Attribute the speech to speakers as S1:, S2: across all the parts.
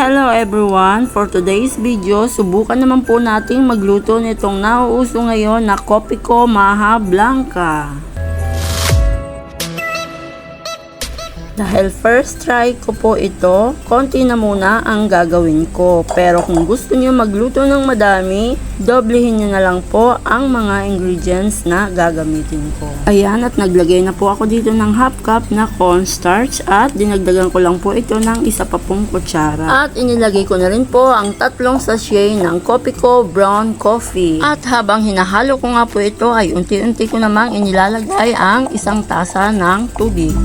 S1: Hello everyone! For today's video, subukan naman po nating magluto nitong nauuso ngayon na Kopiko Maha Blanca. Dahil first try ko po ito, konti na muna ang gagawin ko. Pero kung gusto niyo magluto ng madami, doblehin niyo na lang po ang mga ingredients na gagamitin ko. Ayan, at naglagay na po ako dito ng half cup na cornstarch at dinagdagan ko lang po ito ng isa pa pong kutsara. At inilagay ko na rin po ang 3 sachet ng Kopiko Brown Coffee. At habang hinahalo ko nga po ito ay unti-unti ko namang inilalagay ang 1 tasa ng tubig.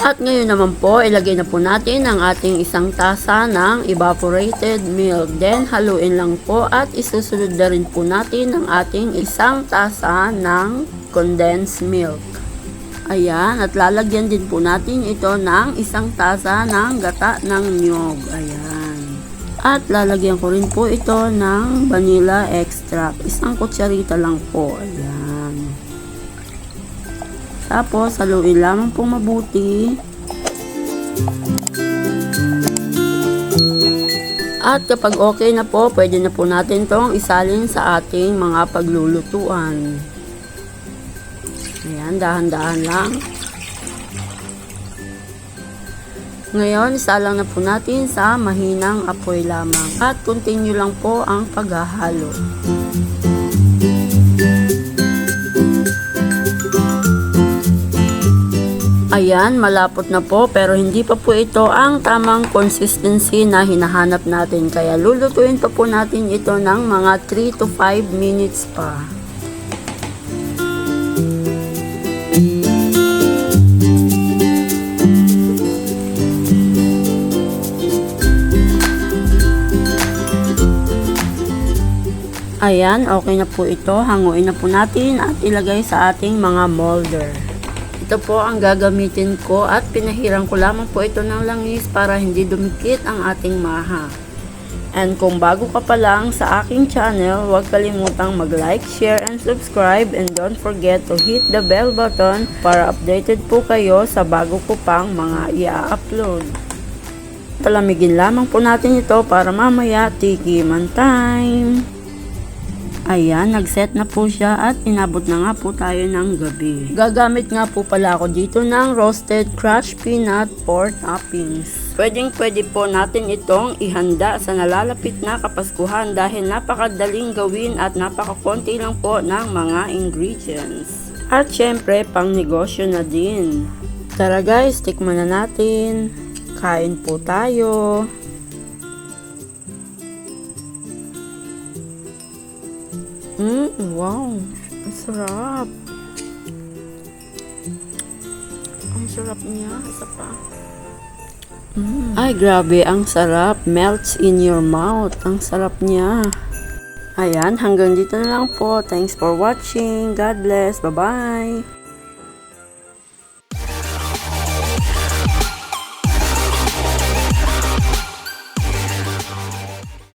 S1: At ngayon naman po, ilagay na po natin ang ating 1 tasa ng evaporated milk. Then, haluin lang po at isusunod na rin po natin ang ating 1 tasa ng condensed milk. Ayan, at lalagyan din po natin ito ng 1 tasa ng gata ng niyog. Ayan. At lalagyan ko rin po ito ng vanilla extract. 1 kutsarita lang po. Ayan. Tapos, haluin lamang po mabuti. At kapag okay na po, pwede na po natin itong isalin sa ating mga paglulutuan. Ayan, dahan-dahan lang. Ngayon, isalang na po natin sa mahinang apoy lamang. At continue lang po ang paghahalo. Ayan, malapot na po pero hindi pa po ito ang tamang consistency na hinahanap natin. Kaya lulutuin pa po natin ito ng mga 3 to 5 minutes pa. Ayan, okay na po ito. Hanguin na po natin at ilagay sa ating mga molder. Ito po ang gagamitin ko at pinahiran ko lamang po ito ng langis para hindi dumikit ang ating maha. And kung bago ka pa lang sa aking channel, huwag kalimutang mag-like, share, and subscribe, and don't forget to hit the bell button para updated po kayo sa bago ko pang mga i-upload. Palamigin lamang po natin ito para mamaya tikiman time. Ayan, nag-set na po siya at inabot na nga po tayo ng gabi. Gagamit nga po pala ako dito ng roasted crushed peanut for toppings. Pwede po natin itong ihanda sa nalalapit na Kapaskuhan dahil napakadaling gawin at napakakonti lang po ng mga ingredients. At syempre, pang negosyo na din. Tara guys, tikman na natin. Kain po tayo. Wow, ang sarap. Ang sarap niya, isa pa. Ay, grabe, ang sarap. Melts in your mouth. Ang sarap niya. Ayan, hanggang dito na lang po. Thanks for watching. God bless. Bye-bye.